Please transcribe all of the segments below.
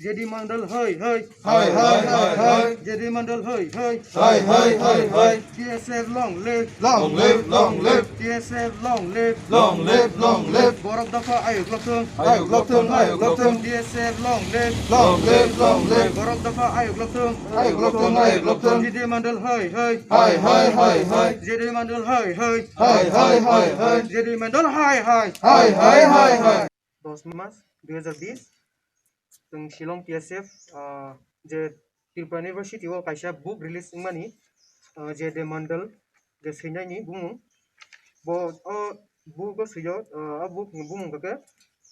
JD Mandal हाय हाय हाय हाय हाय हाय जेडी मंडल हाय हाय हाय हाय हाय हाय TSF long live long live TSF long live long live borok dafa ayuk loktung ayuk loktung TSF long live borok dafa ayuk loktung ayuk loktung J D Mandal हाय हाय हाय हाय हाय हाय जेडी मंडल हाय हाय हाय हाय हाय हाय जेडी मंडल हाय हाय हाय हाय हाय हाय 10 Maret 2020 जों शिलं TSF जे त्रिपुरा इउनिभार्सिटी आव कायसा बुक रिलीज मानि जे दे मंडल जे सैनायनि बुङो बो बुक सैयो बुक बुङो के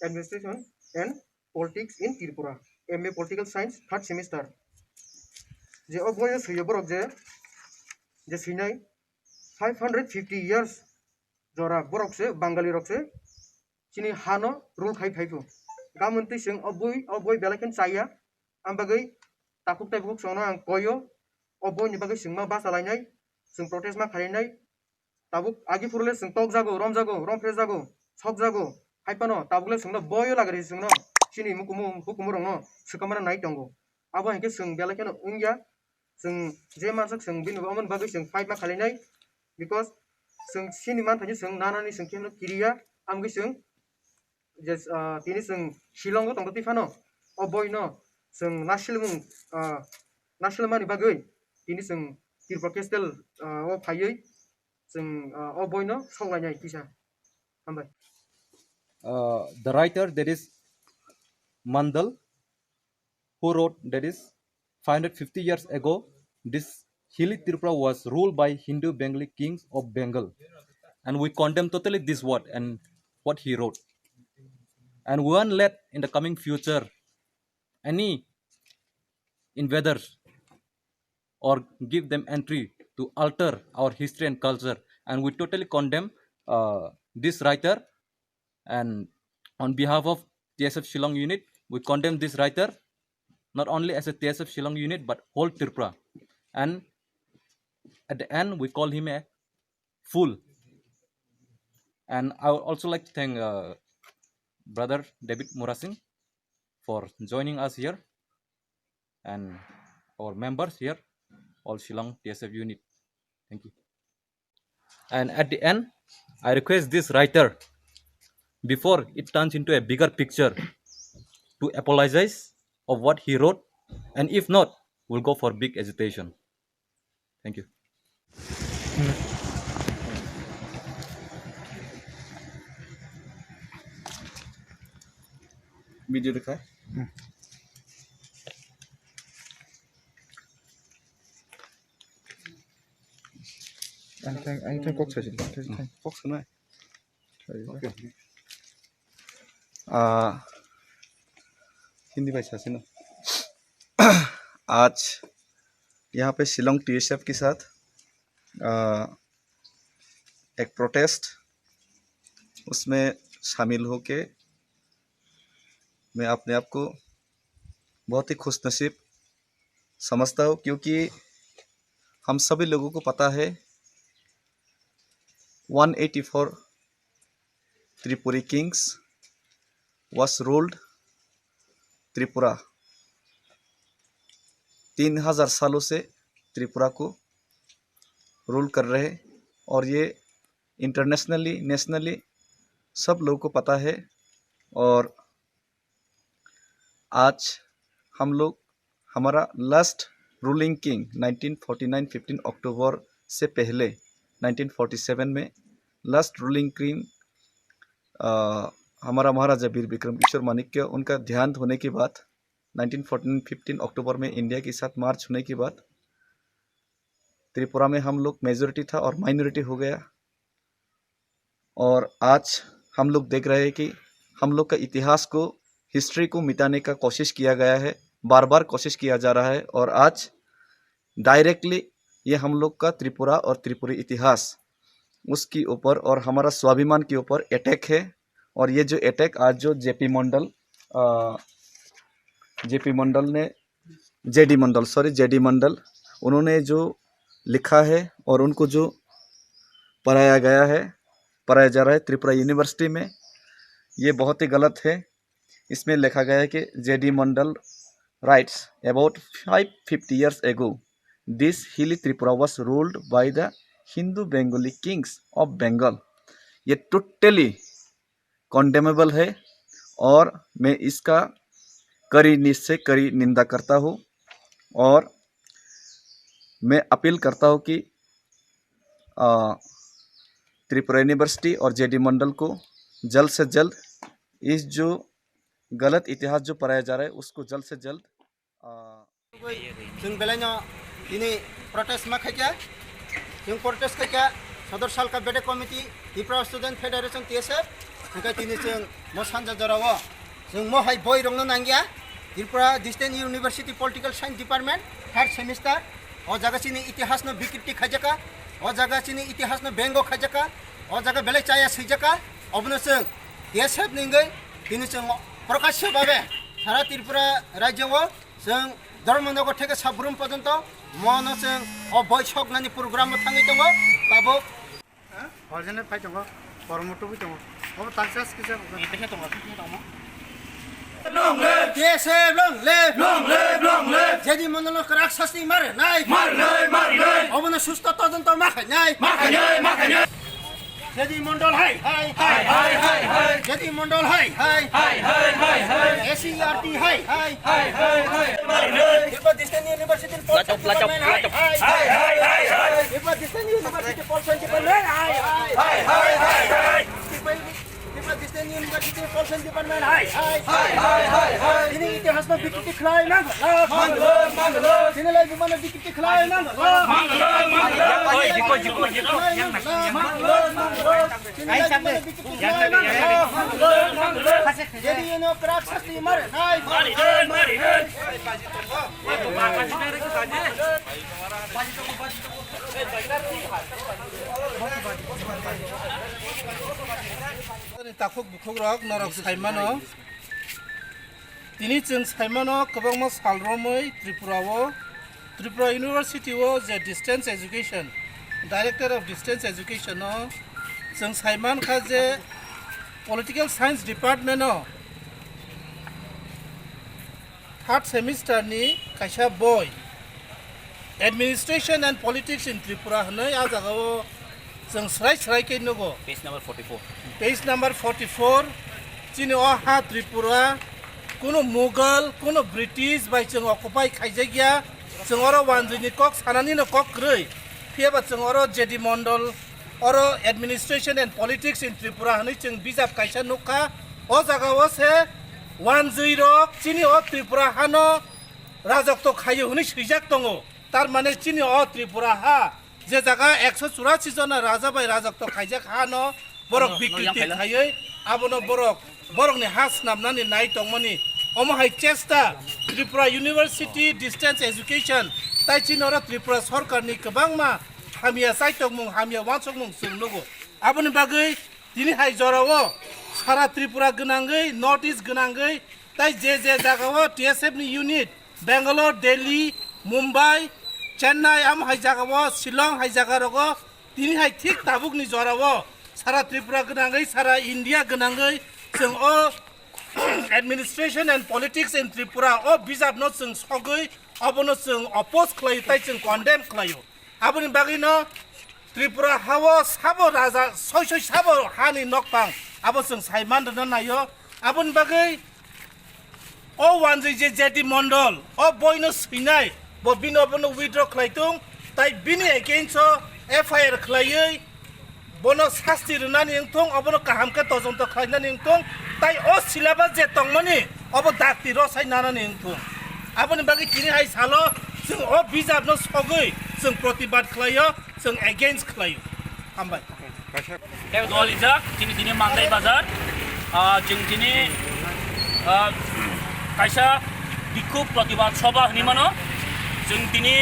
administration and politics in Tripura MA political science 3rd semester जे बयो सैयो बरक जे सैनाय 550 years जरा बरक से बांगाली रक से चिनी हानो रूल खाइ खाइफो गामोन तैसों अबय बेलाखेन चाया आं बागै ताकुक ताइबुक संना आं कयो अबयनि बागै सोंमा बासालायनाय जों प्रटेस्ट मा खालायनाय ताबुक आगि फुरले जों टक जागो रम फ्रेस जागो सब जागो हाइपानो ताबुकले सोंनो बयो लागरे सोंनो चिनि मुकुमु रंनो सोकामाना नाइ दंगो आबो इनके सों बेलाखेन उंया जों जे मानसक सों बिनु अमन बागै सों फाइट मा खालायनाय बिकज जों चिनि मानथानि सों नानानि सों केनो किरिया आमगै सों just tini sung shilong ko tongto tifano oboy no sung national mani bagay tini sung tirpa kestel o phayoi sung oboy no songlanyai kisa hambai the writer that is Mandal who wrote that is 550 years ago this hilly Tripura was ruled by Hindu Bengali kings of Bengal and we condemn totally this word and what he wrote. And we won't let in the coming future any invaders or give them entry to alter our history and culture. And we totally condemn this writer. And on behalf of TSF Shillong unit, we condemn this writer not only as a TSF Shillong unit but whole Tripura. And at the end, we call him a fool. And I would also like to thank Brother David Murasing for joining us here and our members here, all Shillong TSF unit. Thank you. And at the end, I request this writer, before it turns into a bigger picture, to apologize of what he wrote, and if not, we'll go for big agitation. Thank you. Video दिखाए anh thanh quốc thanh quốc सुना है हिंदी भाषा से ना आज यहाँ पे Shillong TSF के साथ एक प्रोटेस्ट उसमें शामिल होके मैं अपने आप को बहुत ही खुशनसीब समझता हूँ क्योंकि हम सभी लोगों को पता है 184 Tripuri Kings was ruled Tripura 3000 सालों से त्रिपुरा को रूल कर रहे हैं और ये इंटरनेशनली नेशनली सब लोगों को पता है। और आज हम लोग हमारा लास्ट रूलिंग किंग 1949 15 अक्टूबर से पहले 1947 में लास्ट रूलिंग किंग हमारा महाराजा वीर विक्रमेश्वर माणिक्य उनका देहांत होने के बाद 1914 15 अक्टूबर में इंडिया के साथ मार्च होने के बाद त्रिपुरा में हम लोग मेजॉरिटी था और माइनॉरिटी हो गया। और आज हम लोग देख रहे हैं कि हम लोग का इतिहास को हिस्ट्री को मिटाने का कोशिश किया गया है, बार बार कोशिश किया जा रहा है। और आज डायरेक्टली ये हम लोग का त्रिपुरा और त्रिपुरी इतिहास उसके ऊपर और हमारा स्वाभिमान के ऊपर अटैक है। और ये जो अटैक आज जो जेडी मंडल उन्होंने जो लिखा है और उनको जो पढ़ाया जा रहा है त्रिपुरा यूनिवर्सिटी में, ये बहुत ही गलत है। इसमें लिखा गया है कि JD Mandal writes about 550 years ago, this hilly Tripura was ruled by the Hindu Bengali kings of Bengal. ये टोटली कॉन्डेमेबल है और मैं इसका कड़ी निश्चय कड़ी निंदा करता हूँ और मैं अपील करता हूँ कि त्रिपुरा यूनिवर्सिटी और जेडी मंडल को जल्द से जल्द इस जो गलत इतिहास जो पढ़ाया जा रहा है उसको जल्द से जल्द जों बेलायनो दिनै प्रटेस्ट मा खायजा जों प्रटेस्ट खायजा सदर सालका बेडे committee Tripura student federation TSF ओंखाय दिनै जों म सानजा जराव जों महाय बय रंनो नांगिया Tripura distance university political science department third semester ओ जागासिनि इतिहासनो विकृति खायजाका ओ जागासिनि इतिहासनो बेंगो खायजाका ओ जागा बेले चाया सैजाका अबनो जों टीएसएफ निंगै दिनै जों प्रकाश्य भावे सारा त्रिपुरा राज्यआव जों धर्मनगर থেকে সাবরুম পর্যন্ত মন जों अ बैसकनानि प्रग्राम थाङै दङ दाबो हरजने फाइ दङ परमटबो दङ अब तांसास किसा इतेखे दङ long live DSF long live जेदि मनल राक्षसनि मार नाय अबनो सुस्त तदন্ত माखाय नाय जेदि मंडल हाय जेदि मंडल हाय एसईआरटी हाय Tripura distance university Tripura distance university political department Tripura distance university political department हाय दिनै इतिहासमा विकृति खालाय नांगौ दिनैलाय बिमानो विकृति खालाय नांगौ jadi ini praksis di mana? Takut buku rak narak saimano. Ini ceng saimano kebang mas halromai Tripura University was a distance education, Director of Distance Education no. Ceng saiman kaje Political Science Department no. Third semester ni kaisa boy. Administration and Politics in Tripura hanai ajagao ceng srai ke nogo. Page number 44. Page number 44. Chini oha Tripura kuno Mughal, kuno British by ceng occupy kaijagya ceng oro wanjini kok sanani no kok grei. Piaba ceng oro JD Mondol oro Administration and Politics in Tripura hanai ceng bijap kaisa nukha o jagao se 10 chini o Tripura hano rajok to khayo huni sijak tongo. Tar mane chini o Tripura ha যে জায়গা 184 জন রাজা by রাজক তো খাইজাক হানো বরক বিকৃতি খাইयै আবনো বরকনি হাস নামনানি নাই টংমনি অমহাই চেষ্টা Tripura university distance education তাই চিনর ত্রিপুরা সরকারনি কবাংমা হামিয়া সাইটকমুং হামিয়া ওয়ানসকমুং সুংনগো আবনি বাগৈ দিনি হাই জরাও সারা ত্রিপুরা গনাঙ্গৈ নর্থ ইস্ট গনাঙ্গৈ তাই যে জায়গাও টিএসএফ নি unit Bangalore Delhi Mumbai Chennai am hai jagawo Shillong hai jagarago tini hai thik tabuk ni jorawo sara Tripura gnangai sara India gnangai sing o Administration and Politics in Tripura o bijab no sing sogoi abono sing oppose khlai tai sing condemn khlayo aboni bagino Tripura hawo sabo raja soi sabo hani nokpang abo sing saiman na nayo aboni bagai o wanji je jeti mondol o boino sinai bo bino bono withdraw khlaitung tai bini against FIR khlaiयै bono sasti runani engthong abono kaham ka tojong to khlainani engthong tai o syllabus je tongmani obo dakti ro sai nanani engthong aboni bagi kini hai salo जों o bijab no sogoi जों प्रतिबाद khlayo जों against khlayo hambai Kaya dua lijak sini Mandai Bazar जों sini kaisa bikub प्रतिबाद sabha ni mano जों दिनै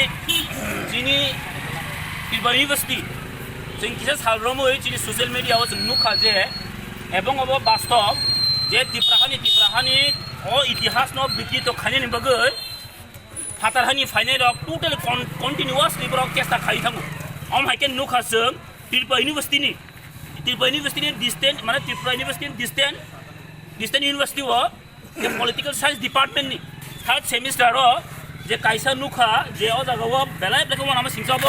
Tripura university जों किसा सालरमै जोंनि social मिडियाआव जों नुखा जे एबं अब बास्तव जे त्रिपुराहानि अ इतिहास न बिकृत खायनि बागै फातारहानि फाइनाल रक टोटल कन्टिन्युअस त्रिपुरा केस्टा खाइ थांगो हम हाइके नुखा जों त्रिपुरा इउनिभार्सिटीनि डिस्टेंस माने त्रिपुरा इउनिभार्सिटी डिस्टेंस इउनिभार्सिटी व पॉलिटिकल साइंस डिपार्टमेंट नि থার্ড সেমিস্টারও যে কাইসা নুখা যে ও জায়গাও বেলায় বেলাকে মনে আমার সিংসাব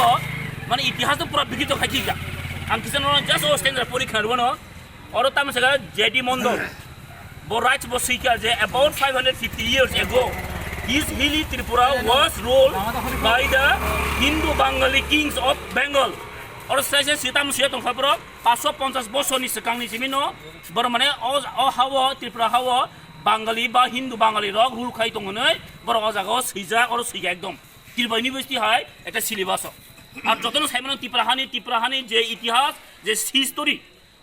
মানে ইতিহাস তো পুরো বিকৃত খাইছিকা আম কিসান জাস্ট ও স্ট্যান্ডার্ড পরীক্ষা হবো और तम से जेडी मंडल वो राइट्स वो सीखा जे about 550 years ago his hilly Tripura was ruled by the Hindu Bengali kings of Bengal और से सीता मुसिया तो खबर 550 বছর नि सिगांनि सिमिनो बर माने ओ हावो त्रिपुरा हावो बांगाली बा हिंदू बांगाली रक रुल खाइ दङनै बर ओ जागाव सैजा और सैया एकदम त्रिपुरा इउनिभार्सिटी हाय একটা সিলেবাস আর যতন সাইমন ত্রিপুরাহানি যে ইতিহাস যে হিস্টোরি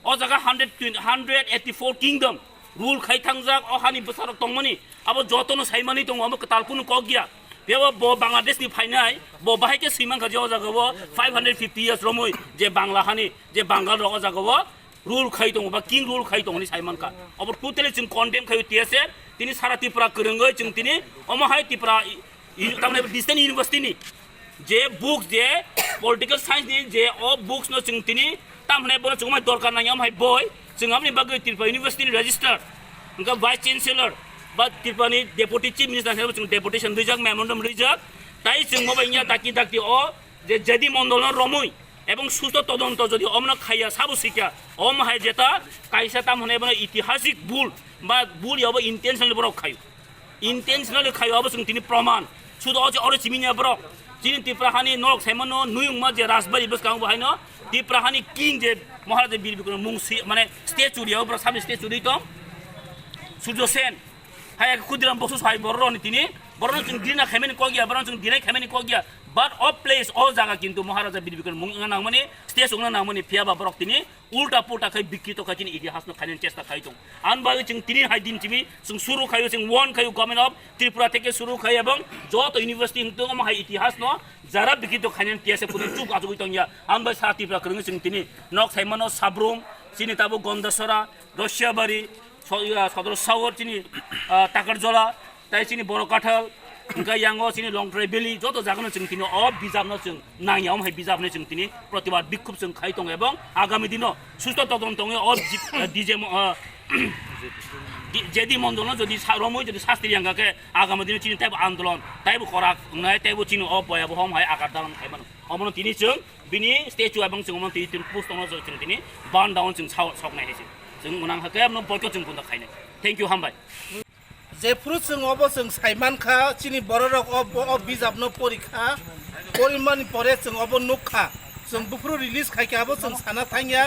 ओ जगह 184 किंगडम रूल खाई थांजाक ओ हानि बसार तंगमनि अब जतन साइमानि दङ अब तालपुन क गिया बेबो ब बांग्लादेश नि फाइनाय ब बाहायके सिमान खजे ओ जगह 550 इयर्स रमै जे बांग्ला हानि जे बांगाल र ओ जगह रूल खाई दङ बा किंग रूल खाई दङनि साइमान का अब टोटली जों कन्डेम खायो टिएसए तिनि सारा त्रिपुरा करंगै जों तिनि अमहाय त्रिपुरा तामने डिस्टेंस यूनिवर्सिटी नि जे बुक जे पॉलिटिकल साइंस नि जे ओ बुक्स न जों तिनि तामने बोला जों माय दरकार नाय आमहाय बय जों आमनि बागै त्रिपुरा यूनिवर्सिटी रजिस्टर उनका वाइस चांसलर बा त्रिपुरानि डेपुटी चीफ मिनिस्टार हिसाबै जों डेपुटेशन रिजाक मेमोरेंडम रिजाक ताई जों मबाइनिया ताकि ओ जे जेडी मंडल रमै এবং সুস্থ তদন্ত যদি অমন খাইয়া সাবু শিখা অম হাই যেটা কাইসা তাম হনে বনে ঐতিহাসিক ভুল বা ভুল হব ইন্টেনশনালি বড় খাইও ইন্টেনশনালি খাইও হব जों তিনি প্রমাণ শুধু অজে অরে চিমিনিয়া বড় যিনি ত্রিপুরাহানি নরক সাইমন নুয়ুংমা যে রাজবাড়ি বসকাং বহাইনো ত্রিপুরাহানি কিং যে মহারাজা বীর বিক্রম মুংসি মানে স্ট্যাচু দিও বড় সামনে স্ট্যাচু দিতম সূর্য সেন হাই খুদিরাম বসু সাই বড় নি তিনি বড় जों দিনা খাইমেনি কগিয়া বড় जों দিনাই খাইমেনি কগিয়া but of place all jaga kintu maharaja bidbikar munga nangmani stage ungna nangmani phiaba borok tini ulta pulta khai bikrito khai tini itihas no khainen chesta khai tung an bagi chung tini hai din timi chung suru khayo chung one khayo government of Tripura theke suru khai ebong jot university hingtung ma hai itihas no jara bikrito khainen tiase puni chup ajugui tongya an bai sa Tripura krung chung tini nok saimano sabrum sini tabu gondasora roshiabari sodor sawor tini takarjola tai sini boro kathal उनका यांगो सिनी lung try बेली जतो जागनो जों तिनो अब बिजाबनो जों नायाम हाय बिजाबनो जों तिनि प्रतिबाद बिक्षोभ जों खाइ दं एबं आगामी दिनो सुस्थ तदन्त अब डीजे जेडी मन्दलनो जदि रमै जदि शास्त्री यांगाके आगामी दिनो चिनि टाइप आन्दोलन टाइप खरा नाय टाइप चिनि अब बयाबो हम हाय आगार दालन खाइमानो अमनो तिनि जों बिनि स्टेचु एबं जों मन तिनि पोस्टनो जों तिनि बान डाउन जों सकनाय हेसे जों उनां हाके न बयको जों बुंदा खाइनो थैंक यू हामबाय जे फ्रुट जों अब जों साइमानखा चिनि बररक अब बिजाबनो परीक्षा परिमाननि परे जों अब नुखा जों बुफ्रु रिलीज खायखाबो जों साना थांया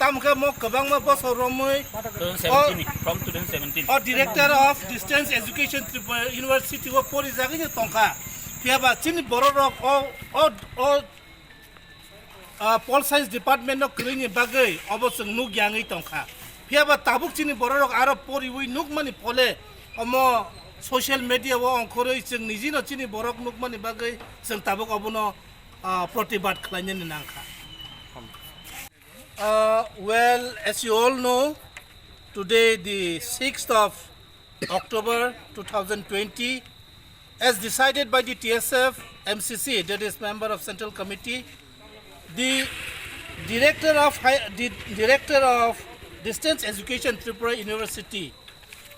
तामखा म गोबां मा बसर रमै 2017 from 2017 or director of distance education university of porizagini tongka fiaba chini bororok o pol science department no kringi bagai obo जों नु gyangi tongka fiaba tabuk chini bororok aro poriwi nukmani pole omo social media wo onkhoroi जों निजिनो चिनि borok nukmani bagai जों tabuk obono प्रतिबाद खालायनो नांखा well as you all know today the 6th of October 2020 as decided by the TSF MCC that is member of Central Committee the director of Distance Education Tripura University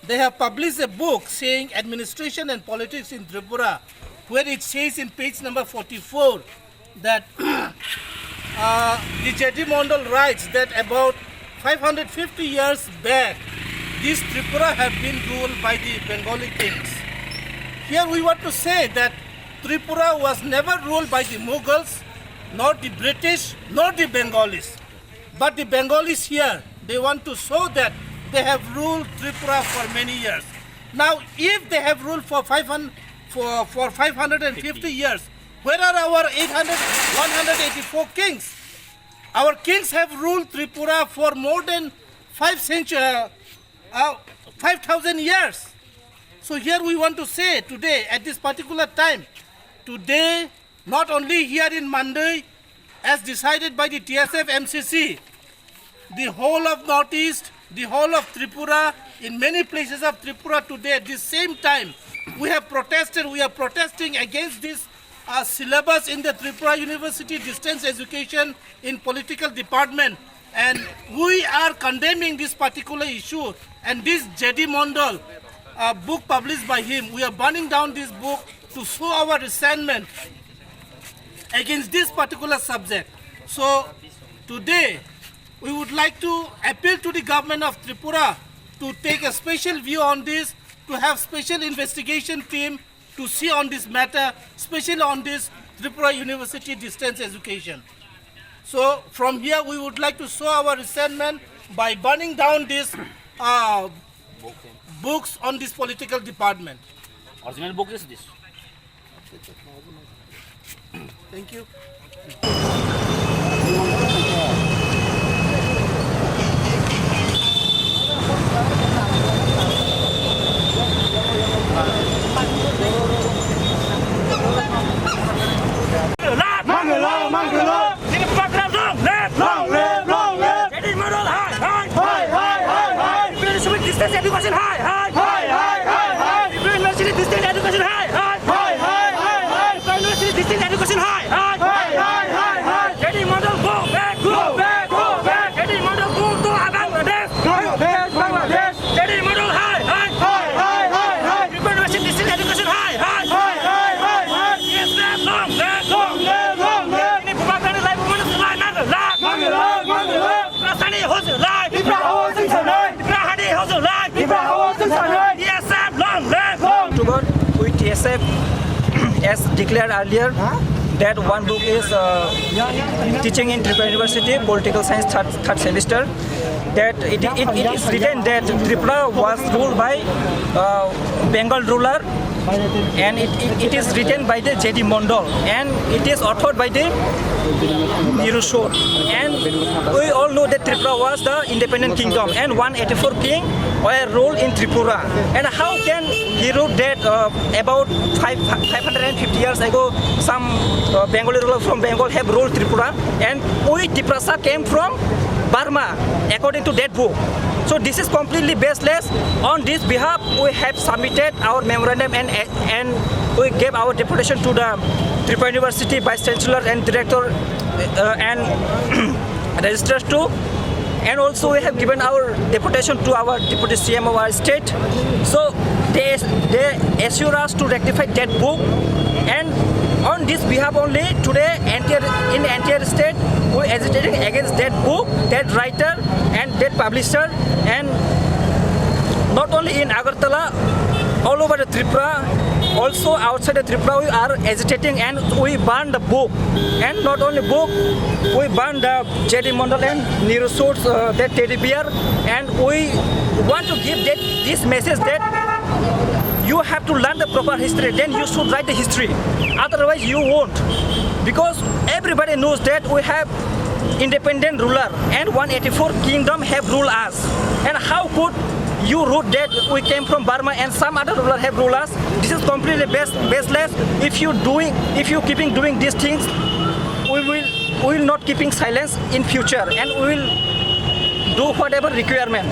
they have published a book saying administration and politics in Tripura where it says in page number 44 that the J.D. Mondal writes that about 550 years back this Tripura have been ruled by the Bengali kings. Here we want to say that Tripura was never ruled by the Mughals, nor the British, nor the Bengalis. But the Bengalis here, they want to show that they have ruled Tripura for many years. Now, if they have ruled for 550 years, where are our 184 kings? Our kings have ruled Tripura for more than 5,000 years. So here we want to say today, at this particular time, today, not only here in Mandai, as decided by the TSF MCC, the whole of Northeast, the whole of Tripura, in many places of Tripura today, at the same time, we are protesting against this syllabus in the Tripura University distance education in political department, and we are condemning this particular issue. And this J.D. Mondal book published by him. We are burning down this book to show our resentment against this particular subject. So today we would like to appeal to the government of Tripura to take a special view on this, to have special investigation team to see on this matter, especially on this Tripura University distance education. So from here we would like to show our resentment by burning down these books on this political department. Original book is this. Thank you. Distance education high, high, high, high, high, high. University distance education high, high, high, high, high, high. University distance education high, high, high, high, high, high. JD model go back, go back, go back. JD model go to Bangladesh, Bangladesh, Bangladesh. JD model high, high, high, high, high, high. University distance education high, high, high, high, high, high. Yes, left, long, left, long, left, long, left. Ini bukan live woman line, Bangladesh, Bangladesh, Bangladesh. Rasani host live, Ibrahim live. October, with TSF, as declared earlier, that one book is teaching in Tripura University, political science third semester. That it is written that Tripura was ruled by Bengal ruler, and it is written by the J.D. Mondal, and it is authored by the Nirusur. And we all know that Tripura was the independent kingdom, and 184 king were ruled in Tripura. And how can he wrote that about 550 years ago, some Bengali ruler from Bengal have ruled Tripura, and we Tiprasa came from Burma, according to that book. So this is completely baseless. On this behalf, we have submitted our memorandum and we gave our deputation to the Tripura University Vice Chancellor and Director and registrars too. And also we have given our deputation to our Deputy CM of our state. So they assure us to rectify that book. And on this behalf only, today in the entire state, we are agitating against that book, that writer and that publisher. And not only in Agartala, all over the Tripura, also outside the Tripura, we are agitating and we burn the book. And not only book, we burn the J.D. Mondal and Nirusur's that teddy bear. And we want to give this message that you have to learn the proper history, then you should write the history. Otherwise you won't. Because everybody knows that we have independent ruler and 184 kingdom have ruled us. And how could you wrote that we came from Burma and some other ruler have ruled us? This is completely baseless. If you keeping doing these things, we will not keeping silence in future, and we will do whatever requirement.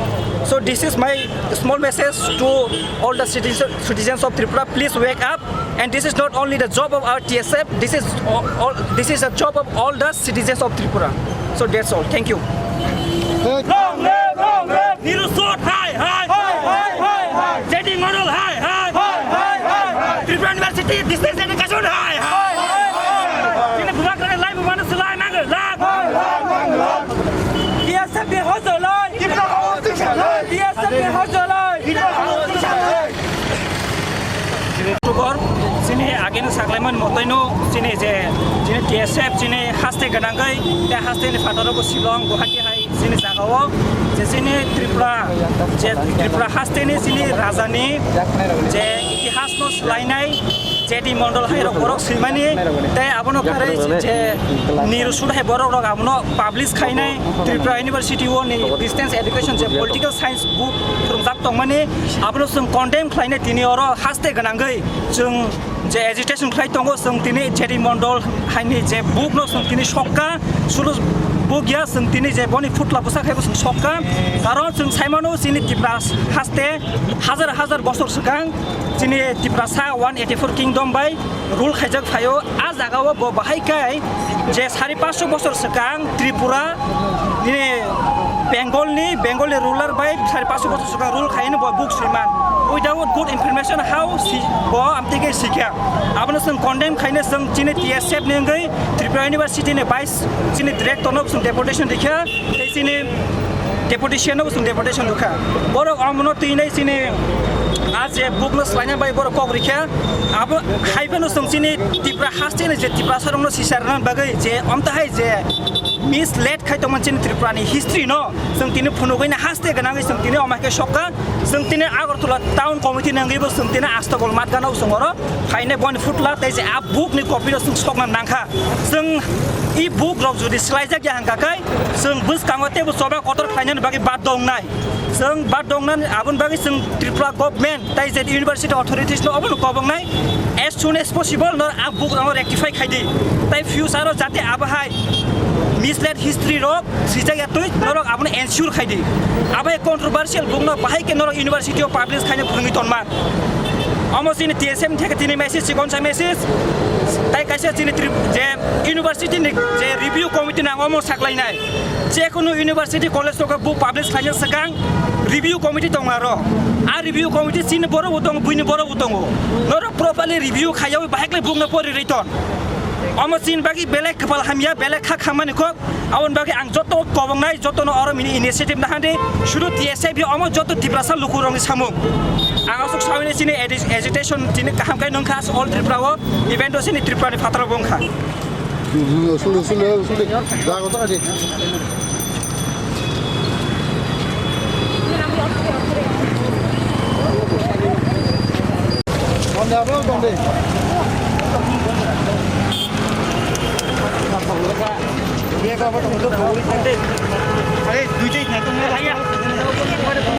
So this is my small message to all the citizens of Tripura. Please wake up. And this is not only the job of our TSF. This is a job of all the citizens of Tripura. So that's all. Thank you. Long live Nirusur high, high, high, high, high, high. J.D. Mondal high, high, high, high, high, high. Tripura University distance education high, high, high, high. Ini bukan kerana live mana selai naga, live. TSF di hotel lai. TSF di hotel lai. October, sini agen saklaiman motoino sini je TSF sini haste ganangai, te haste ni fataro ko Shillong Guwahati hai sini jagawo, je sini Tripura haste ni sini rajani, je itihas no selainai, J.D. Mondal hai borok silmani, te abono kare je Nirusur hai borok rok abono publish khainai, Tripura University wo ni distance education je political science book rungzak tongmani, abono sung condemn khainai tini oro haste ganangai, jung je agitation khai tongo sung tini J.D. Mondal hai ni je book no sung tini shokka sulus book ya sung tini je boni futla busa khai sung shokka, karon sung saimano sini Tripura haste hazar bosor sekang sini Tripura sa 184 kingdom by rule khajak phayo a jagao bo bahai kai je 550 bosor sekang Tripura ni Bengali ruler by 550 bosor sekang rule khaine bo book sriman without good information how si bo amte ke sikya abna sung condemn khaine sung chine TSF ne ngai Tripura University ne 22 chine director no sung deportation dikha te chine deportation no sung deportation lukha boro amno tinai chine आज ये book न स्लाइना by बरो कक रिख्या अब हाइबेनो संसिनी तिप्रा हास्ते ने जे तिप्रा सरंनो सिसारन बागै जे अमताहाय जे misled खाइतो मनसिन त्रिपुरानि history न जों तिने फुनुगैना हास्ते गनाङै जों तिने अमाके सकका जों तिने आगरतला टाउन कमिटि नंगैबो जों तिने आस्तगल मातगानाव संगरो फाइने बन फुटला तै जे आ बुक नि कपि न जों सकना नांखा जों इ बुक रक जुदि स्लाइजा ग्या हांकाकै जों बुसकांगतेबो सबा कतर फाइनान बागै बाद दंनाय जों बाद दंनान आबुन बागै जों त्रिपुरा गभर्नमेन्ट ताइ जे इउनिभार्सिटी अथॉरिटीज न अबन कबंनाय एज सुन एज पसिबल न आ बुक रक रेक्टिफाई खाइदि ताइ फ्यूचर जाते आबहाय मिसलेड हिस्ट्री रक सिजाया तुइ नरक आबन एनश्योर खाइदि आबे कंट्रोवर्शियल बुक न बाहाय के नरक यूनिवर्सिटी अफ पब्लिश खाइने फुंगि तनमा अमसिन TSM थेके तिने मेसेज सिगनसा मेसेज ताइ काइसे तिने जे यूनिवर्सिटी नि जे रिव्यू कमिटि ना अमो साकलाइनाय जे कुनु यूनिवर्सिटी कलेज तक बुक पब्लिश खाइने सगां रिव्यू कमिटि दङ आरो आ रिव्यू कमिटि सिन बरो उदङ बुइनि बरो उदङ नर प्रॉपर्ली रिव्यू खायाव बाहायले बुक न परि रिटर्न अमसिन बागि बेलेग कपाल हामिया बेलेग खा खामानि को आवन बागि आं जत कबंनाय जत न अरो मिनि इनिशिएटिभ नाहादे शुरु TSF अमो जत तिप्रासा लुकुरंनि सामु आं असक सावने सिने एजिटेशन तिने काहामकाय नंखास ऑल त्रिपुराव इभेन्ट सिने त्रिपुरानि फात्रा बंखा सुले जागो त आदि Ondablo donde? Dia kau potong dulu,